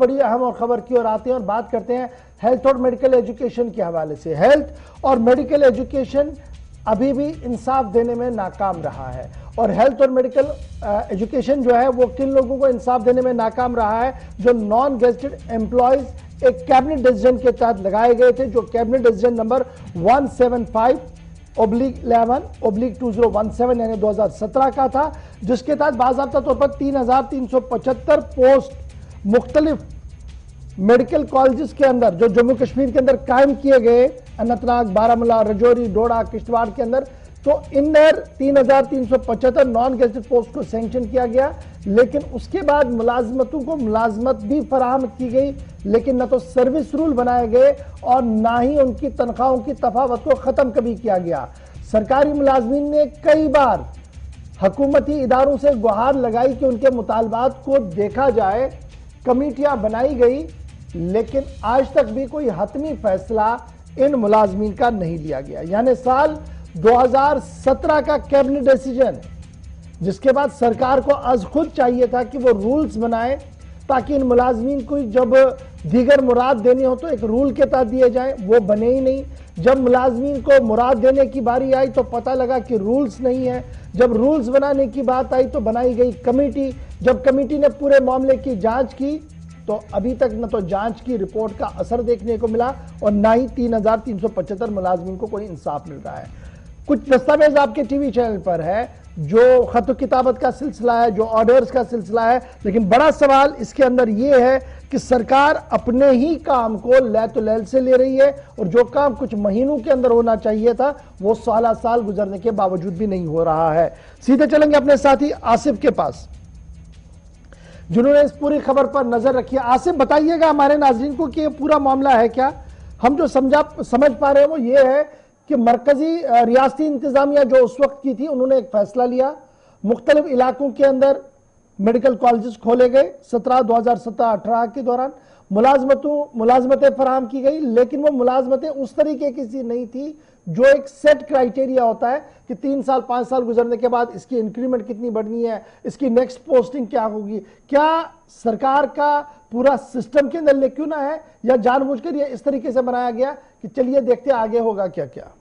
बड़ी अहम और खबर की ओर आते हैं और बात करते हैं हेल्थ और मेडिकल एजुकेशन के हवाले से। हेल्थ और मेडिकल एजुकेशन अभी भी इंसाफ देने में नाकाम रहा है और हेल्थ और मेडिकल एजुकेशन जो है वो किन लोगों को इंसाफ देने में नाकाम रहा है, जो नॉन गेजेटेड एम्प्लॉयज एक कैबिनेट डिसीजन के तहत लगाए गए थे, जो कैबिनेट डिसीजन नंबर 175/11/2017 यानी 2017 का था, जिसके तहत बाज़ाब्ता तौर पर 3,375 पोस्ट मुख्तलिफ मेडिकल कॉलेजेस के अंदर जो जम्मू कश्मीर के अंदर कायम किए गए, अनंतनाग, बारामूला, रजौरी, डोडा, किश्तवाड़ के अंदर, तो इन 3,375 नॉन गेजेटेड पोस्ट को सैंक्शन किया गया। लेकिन उसके बाद मुलाजमतों को मुलाजमत भी फराहम की गई, लेकिन न तो सर्विस रूल बनाए गए और ना ही उनकी तनख्वाहों की तफावत को खत्म कभी किया गया। सरकारी मुलाजमीन ने कई बार हुकूमती इदारों से गुहार लगाई कि उनके मुतालबात को देखा जाए, कमेटियां बनाई गई, लेकिन आज तक भी कोई हतमी फैसला इन मुलाजमीन का नहीं लिया गया। यानी साल 2017 का कैबिनेट डिसीजन, जिसके बाद सरकार को आज खुद चाहिए था कि वो रूल्स बनाए ताकि इन मुलाजमीन को जब दीगर मुराद देनी हो तो एक रूल के तहत दिए जाए, वो बने ही नहीं। जब मुलाजमीन को मुराद देने की बारी आई तो पता लगा कि रूल्स नहीं है। जब रूल्स बनाने की बात आई तो बनाई गई कमेटी। जब कमेटी ने पूरे मामले की जांच की तो अभी तक न तो जांच की रिपोर्ट का असर देखने को मिला और ना ही 3,375 मुलाजमीन को कोई इंसाफ मिल रहा है। कुछ दस्तावेज आपके टीवी चैनल पर है, जो खत किताबत का सिलसिला है, जो ऑर्डर्स का सिलसिला है, लेकिन बड़ा सवाल इसके अंदर यह है कि सरकार अपने ही काम को लैल से ले रही है और जो काम कुछ महीनों के अंदर होना चाहिए था वो साल गुजरने के बावजूद भी नहीं हो रहा है। सीधे चलेंगे अपने साथी आसिफ के पास, जिन्होंने इस पूरी खबर पर नजर रखी है। आसिफ, बताइएगा हमारे नाजरीन को कि ये पूरा मामला है क्या। हम जो समझ पा रहे हैं वो ये है कि मरकजी रियासती इंतजामिया जो उस वक्त की थी, उन्होंने एक फैसला लिया, मुख्तलिफ इलाकों के अंदर मेडिकल कॉलेजेस खोले गए। 2017-18 के दौरान मुलाजमतें फराहम की गई, लेकिन वो मुलाजमतें उस तरीके की सी नहीं थी जो एक सेट क्राइटेरिया होता है कि 3 साल 5 साल गुजरने के बाद इसकी इंक्रीमेंट कितनी बढ़नी है, इसकी नेक्स्ट पोस्टिंग क्या होगी। क्या सरकार का पूरा सिस्टम के अंदर क्यों ना है, या जानबूझकर ये इस तरीके से बनाया गया कि चलिए देखते आगे होगा क्या क्या।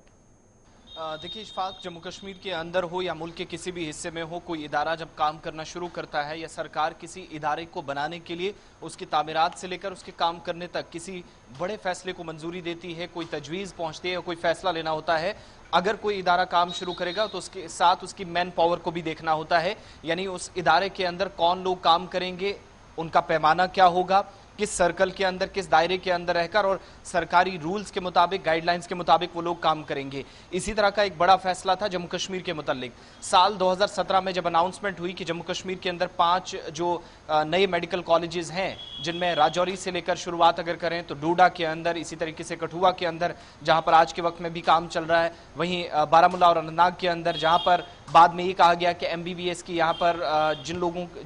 देखिए इशफाक, जम्मू कश्मीर के अंदर हो या मुल्क के किसी भी हिस्से में हो, कोई इदारा जब काम करना शुरू करता है या सरकार किसी इदारे को बनाने के लिए उसकी तामीरात से लेकर उसके काम करने तक किसी बड़े फैसले को मंजूरी देती है, कोई तजवीज़ पहुंचती है या कोई फैसला लेना होता है, अगर कोई इदारा काम शुरू करेगा तो उसके साथ उसकी मैन पावर को भी देखना होता है। यानी उस इदारे के अंदर कौन लोग काम करेंगे, उनका पैमाना क्या होगा, किस सर्कल के अंदर, किस दायरे के अंदर रहकर और सरकारी रूल्स के मुताबिक, गाइडलाइंस के मुताबिक वो लोग काम करेंगे। इसी तरह का एक बड़ा फैसला था जम्मू कश्मीर के मुतालिक। साल 2017 में जब अनाउंसमेंट हुई कि जम्मू कश्मीर के अंदर 5 जो नए मेडिकल कॉलेजेस हैं, जिनमें राजौरी से लेकर शुरुआत अगर करें तो डोडा के अंदर, इसी तरीके से कठुआ के अंदर जहां पर आज के वक्त में भी काम चल रहा है, वहीं बारामूला और अनंतनाग के अंदर जहां पर बाद में ये कहा गया कि MBBS की यहाँ पर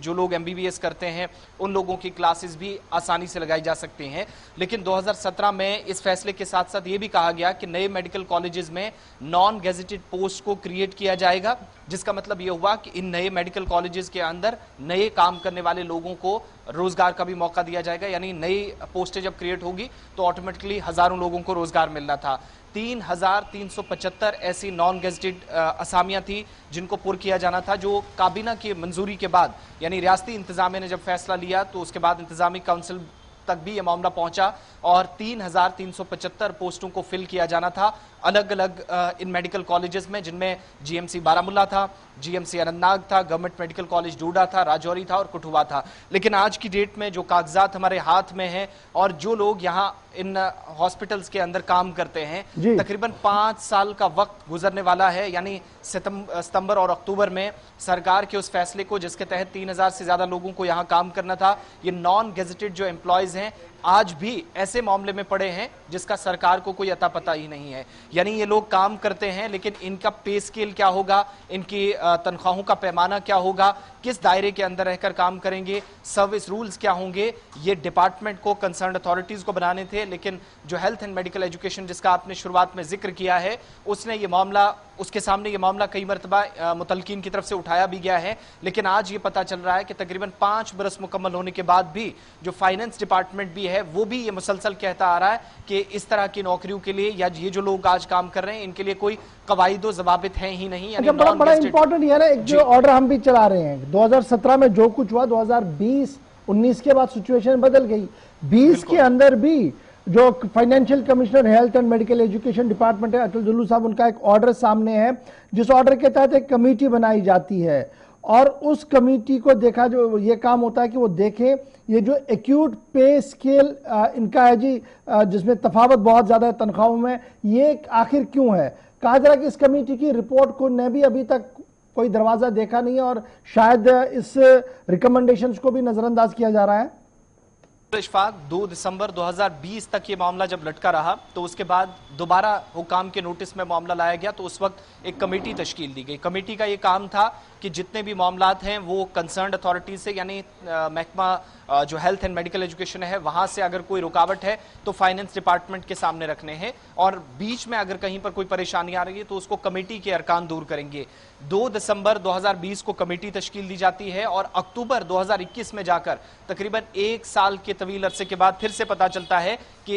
जो लोग MBBS करते हैं उन लोगों की क्लासेस भी आसानी से लगाई जा सकती हैं। लेकिन 2017 में इस फैसले के साथ साथ ये भी कहा गया कि नए मेडिकल कॉलेजेस में नॉन गेजेटेड पोस्ट को क्रिएट किया जाएगा, जिसका मतलब ये हुआ कि इन नए मेडिकल कॉलेजेस के अंदर नए काम करने वाले लोगों को रोजगार का भी मौका दिया जाएगा। यानी नई पोस्टें जब क्रिएट होगी तो ऑटोमेटिकली हजारों लोगों को रोजगार मिलना था। 3,375 ऐसी नॉन गेजेटेड असामियां थी जिनको पुर किया जाना था, जो काबीना की मंजूरी के बाद, यानी रियासती इंतजामिया ने जब फैसला लिया तो उसके बाद इंतजामी काउंसिल तक भी यह मामला पहुंचा और 3,375 पोस्टों को फिल किया जाना था अलग अलग इन मेडिकल कॉलेजेस में, जिनमें GMC बारामूला था, GMC अनंतनाग था, गवर्नमेंट मेडिकल कॉलेज डोडा था, राजौरी था और कठुआ था। लेकिन आज की डेट में जो कागजात हमारे हाथ में हैं और जो लोग यहाँ इन हॉस्पिटल्स के अंदर काम करते हैं, तकरीबन 5 साल का वक्त गुजरने वाला है। यानी सितंबर और अक्टूबर में सरकार के उस फैसले को, जिसके तहत 3,000 से ज्यादा लोगों को यहाँ काम करना था, ये नॉन गेजेटेड जो एम्प्लॉयज हैं आज भी ऐसे मामले में पड़े हैं जिसका सरकार को कोई अता पता ही नहीं है। यानी ये लोग काम करते हैं लेकिन इनका पे स्केल क्या होगा, इनकी तनख्वाहों का पैमाना क्या होगा, किस दायरे के अंदर रहकर काम करेंगे, सर्विस रूल्स क्या होंगे, ये डिपार्टमेंट को, कंसर्न अथॉरिटीज को बनाने थे। लेकिन जो हेल्थ एंड मेडिकल एजुकेशन जिसका आपने शुरुआत में जिक्र किया है, उसने ये मामला, उसके सामने ये मामला कई मरतबा मुतलकीन की तरफ से उठाया भी गया है। लेकिन आज ये पता चल रहा है कि तकरीबन 5 बरस मुकम्मल होने के बाद भी जो फाइनेंस डिपार्टमेंट भी है वो भी ये मुसलसल कहता आ रहा है कि इस तरह की नौकरियों के लिए या ये जो लोग आज काम कर रहे हैं इनके लिए कोई कवायद ज़वाबित हैं ही नहीं। अच्छा, बड़ा इंपॉर्टेंट ये है ना, एक जो ऑर्डर हम भी चला रहे हैं 2017 में जो कुछ हुआ, 2020-19 के बाद सिचुएशन बदल गई। 20 के अंदर भी जो financial commissioner health and medical education department है अटल जुल्लू साहब, उनका एक ऑर्डर सामने है जिस ऑर्डर के तहत एक कमेटी बनाई जाती है और उस कमेटी को देखा, जो ये काम होता है कि वो देखें ये जो एक्यूट पे स्केल इनका है जी, जिसमें तफावत बहुत ज्यादा है तनख्वाहों में, ये आखिर क्यों है। कहा जा रहा है कि इस कमेटी की रिपोर्ट को ने भी अभी तक कोई दरवाजा देखा नहीं है और शायद इस रिकमेंडेशंस को भी नजरअंदाज किया जा रहा है। इशफाक, 2 दिसंबर 2020 तक ये मामला जब लटका रहा तो उसके बाद दोबारा हुकाम के नोटिस में मामला लाया गया तो उस वक्त एक कमेटी तश्कील दी गई। कमेटी का ये काम था कि जितने भी मामलात हैं वो कंसर्न्ड अथॉरिटीज से, यानी महकमा जो हेल्थ एंड मेडिकल एजुकेशन है वहां से अगर कोई रुकावट है तो फाइनेंस डिपार्टमेंट के सामने रखने हैं और बीच में अगर कहीं पर कोई परेशानी आ रही है तो उसको कमेटी के अरकान दूर करेंगे। 2 दिसंबर 2020 को कमेटी तश्कील दी जाती है और अक्टूबर 2021 में जाकर तकरीबन 1 साल के तवील अरसे के बाद फिर से पता चलता है कि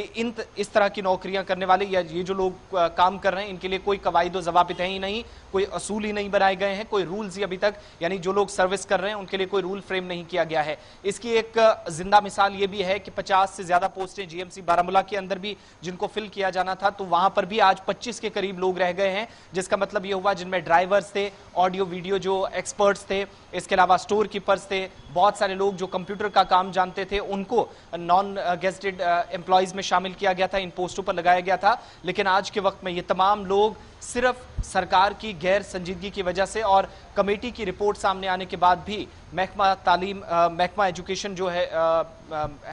इस तरह की नौकरियां करने वाले या ये जो लोग काम कर रहे हैं इनके लिए कोई कवायद ज़वाबित है ही नहीं, कोई असूल ही नहीं बनाए गए हैं, कोई रूल्स ही अभी तक, यानी जो लोग सर्विस कर रहे हैं उनके लिए कोई रूल फ्रेम नहीं किया गया है। इसकी एक जिंदा मिसाल ये भी है कि 50 से ज्यादा पोस्टें जीएमसी बारामूला के अंदर भी जिनको फिल किया जाना था तो वहां पर भी आज 25 के करीब लोग रह गए हैं, जिसका मतलब ये हुआ जिनमें ड्राइवर्स थे, ऑडियो वीडियो जो एक्सपर्ट्स थे, इसके अलावा स्टोर कीपर्स थे, बहुत सारे लोग जो कंप्यूटर का काम जानते थे उनको नॉन गेजेटेड एम्प्लॉयज में शामिल किया गया था, इन पोस्टों पर लगाया गया था। लेकिन आज के वक्त में ये तमाम लोग सिर्फ सरकार की गैर संजीदगी की वजह से और कमेटी की रिपोर्ट सामने आने के बाद भी महकमा एजुकेशन जो है,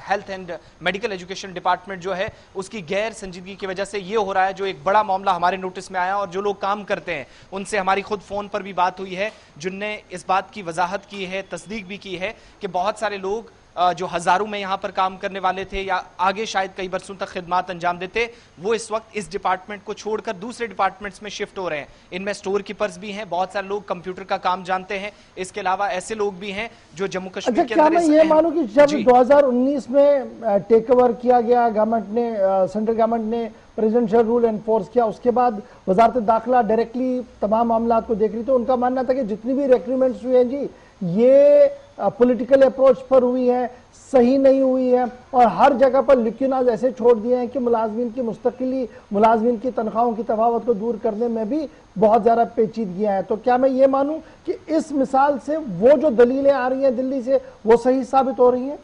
health and medical education department जो है उसकी गैर संजीदगी की वजह से ये हो रहा है। जो एक बड़ा मामला हमारे नोटिस में आया और जो लोग काम करते हैं उनसे हमारी खुद फोन पर भी बात हुई है जिनने इस बात की वजाहत की है, तस्दीक भी की है कि बहुत सारे लोग जो हजारों में यहां पर काम करने वाले थे या आगे शायद कई बरसों तक खिदमत अंजाम देते, वो इस वक्त इस डिपार्टमेंट को छोड़कर दूसरे डिपार्टमेंट्स में शिफ्ट हो रहे हैं। इनमें स्टोर कीपर्स भी हैं, बहुत सारे लोग कंप्यूटर का काम जानते हैं, इसके अलावा ऐसे लोग भी हैं जो जम्मू कश्मीर के अंदर। मैं ये मानूं कि जब 2019 में टेक ओवर किया गया गवर्नमेंट ने, सेंट्रल गवर्नमेंट ने प्रेसिडेंशियल रूल एनफोर्स किया, उसके बाद वजारत दाखिला डायरेक्टली तमाम मामला को देख रही, तो उनका मानना था कि जितनी भी रिक्रूटमेंट्स हुए हैं जी ये पॉलिटिकल अप्रोच पर हुई है, सही नहीं हुई है और हर जगह पर लिक्विनाज ऐसे छोड़ दिए हैं कि मुलाजमीन की मुस्तकिली, मुलाजमीन की तनख्वाहों की तफावत को दूर करने में भी बहुत ज्यादा पेचीदगियां हैं। तो क्या मैं ये मानूं कि इस मिसाल से वो जो दलीलें आ रही हैं दिल्ली से वो सही साबित हो रही हैं?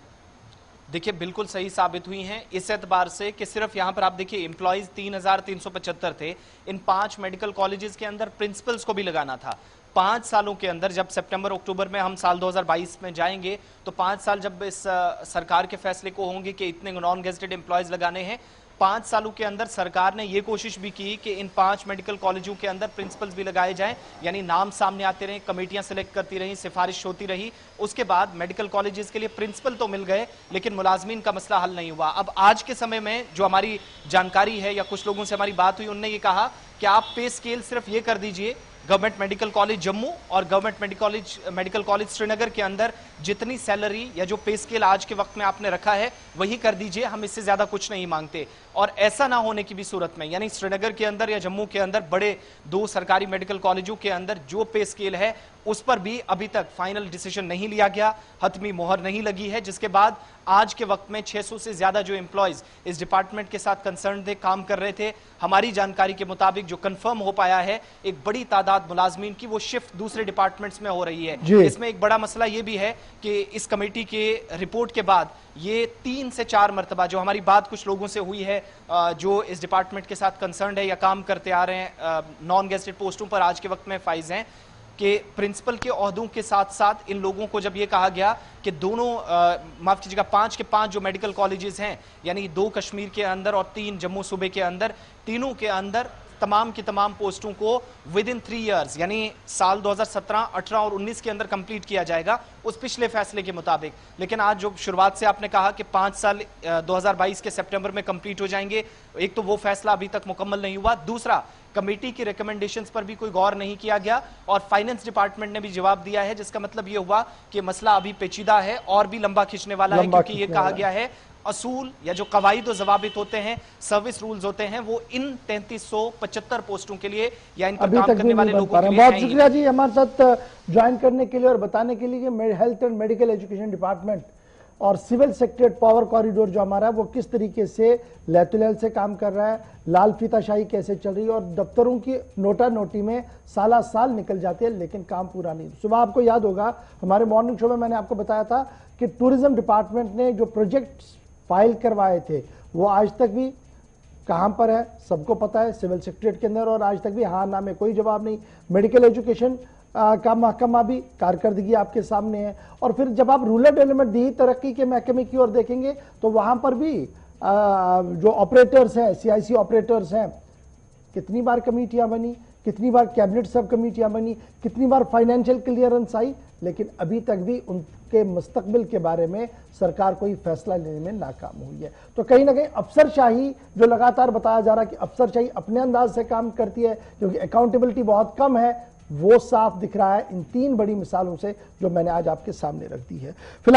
देखिए, बिल्कुल सही साबित हुई हैं इस एतबार से कि सिर्फ यहां पर आप देखिए एम्प्लॉयज 3375 थे। इन 5 मेडिकल कॉलेजेस के अंदर प्रिंसिपल्स को भी लगाना था। 5 सालों के अंदर, जब सितंबर अक्टूबर में हम साल 2022 में जाएंगे तो 5 साल जब इस सरकार के फैसले को होंगे कि इतने नॉन गेजेटेड एम्प्लॉयज लगाने हैं, 5 सालों के अंदर सरकार ने यह कोशिश भी की कि इन 5 मेडिकल कॉलेजों के अंदर प्रिंसिपल्स भी लगाए जाएं, यानी नाम सामने आते रहे, कमेटियां सिलेक्ट करती रही, सिफारिश होती रही। उसके बाद मेडिकल कॉलेजेस के लिए प्रिंसिपल तो मिल गए लेकिन मुलाजमीन का मसला हल नहीं हुआ। अब आज के समय में जो हमारी जानकारी है या कुछ लोगों से हमारी बात हुई, उन्होंने ये कहा कि आप पे स्केल सिर्फ ये कर दीजिए, गवर्नमेंट मेडिकल कॉलेज जम्मू और गवर्नमेंट मेडिकल कॉलेज श्रीनगर के अंदर जितनी सैलरी या जो पे स्केल आज के वक्त में आपने रखा है वही कर दीजिए, हम इससे ज्यादा कुछ नहीं मांगते। और ऐसा ना होने की भी सूरत में, यानी श्रीनगर के अंदर या जम्मू के अंदर बड़े 2 सरकारी मेडिकल कॉलेजों के अंदर जो पे स्केल है उस पर भी अभी तक फाइनल डिसीजन नहीं लिया गया, हतमी मोहर नहीं लगी है, जिसके बाद आज के वक्त में 600 से ज्यादा जो एम्प्लॉयज इस डिपार्टमेंट के साथ कंसर्न थे, काम कर रहे थे, हमारी जानकारी के मुताबिक जो कंफर्म हो पाया है, एक बड़ी तादाद मुलाजमीन की वो शिफ्ट दूसरे डिपार्टमेंट्स में हो रही है। इसमें एक बड़ा मसला ये भी है कि इस कमेटी के रिपोर्ट के बाद ये 3 से 4 मरतबा, जो हमारी बात कुछ लोगों से हुई है जो इस डिपार्टमेंट के साथ कंसर्न है या काम करते आ रहे हैं, नॉन गेजेटेड पोस्टों पर आज के वक्त में फाइज हैं, कि प्रिंसिपल के ओहदों के साथ साथ इन लोगों को जब ये कहा गया कि दोनों माफ कीजिएगा 5 के 5 जो मेडिकल कॉलेजेस हैं, यानी 2 कश्मीर के अंदर और 3 जम्मू सूबे के अंदर, तीनों के अंदर तमाम की तमाम पोस्टों को विद इन 3 इयर्स यानी साल 2017, 18 और 19 के अंदर कंप्लीट किया जाएगा उस पिछले फैसले के मुताबिक। लेकिन आज जो शुरुआत से आपने कहा कि 5 साल 2022 के सितंबर में कंप्लीट हो जाएंगे, एक तो वो फैसला अभी तक मुकम्मल नहीं हुआ, दूसरा कमेटी की रिकमेंडेशंस पर भी कोई गौर नहीं किया गया और फाइनेंस डिपार्टमेंट ने भी जवाब दिया है, जिसका मतलब ये हुआ कि मसला अभी पेचीदा है और भी लंबा खींचने वाला है, क्योंकि ये कहा गया है असूल या जो कवायद और जवाबित होते हैं, सर्विस रूल्स होते हैं, वो इन 3375 पोस्टों के लिए या इन पर काम करने वाले लोगों के लिए बहुत शुक्रिया जी हमारे साथ ज्वाइन करने के लिए और बताने के लिए कि health and medical education department और सिविल सेक्रेटरीट पावर कॉरिडोर जो हमारा है वो किस तरीके से लैतुलैल से काम कर रहा है, लाल फीताशाही कैसे चल रही है और दफ्तरों की नोटा नोटी में साला साल निकल जाते हैं लेकिन काम पूरा नहीं। सुबह आपको याद होगा हमारे मॉर्निंग शो में मैंने आपको बताया था कि टूरिज्म डिपार्टमेंट ने जो प्रोजेक्ट फाइल करवाए थे वो आज तक भी कहां पर है सबको पता है, सिविल सेक्रेटरीट के अंदर, और आज तक भी हाँ ना में कोई जवाब नहीं। मेडिकल एजुकेशन का महकमा भी कारकर्दगी आपके सामने है। और फिर जब आप रूरल डेवलपमेंट दी तरक्की के महकमे की ओर देखेंगे तो वहां पर भी जो ऑपरेटर्स हैं, सीआईसी ऑपरेटर्स हैं, कितनी बार कमेटियां बनी, कितनी बार कैबिनेट सब कमेटियां बनी, कितनी बार फाइनेंशियल क्लियरेंस आई, लेकिन अभी तक भी उनके मुस्तकबिल के बारे में सरकार कोई फैसला लेने में नाकाम हुई है। तो कहीं ना कहीं अफसरशाही जो लगातार बताया जा रहा है कि अफसरशाही अपने अंदाज से काम करती है क्योंकि अकाउंटेबिलिटी बहुत कम है, वो साफ दिख रहा है इन 3 बड़ी मिसालों से जो मैंने आज आपके सामने रख दी है। फिलहाल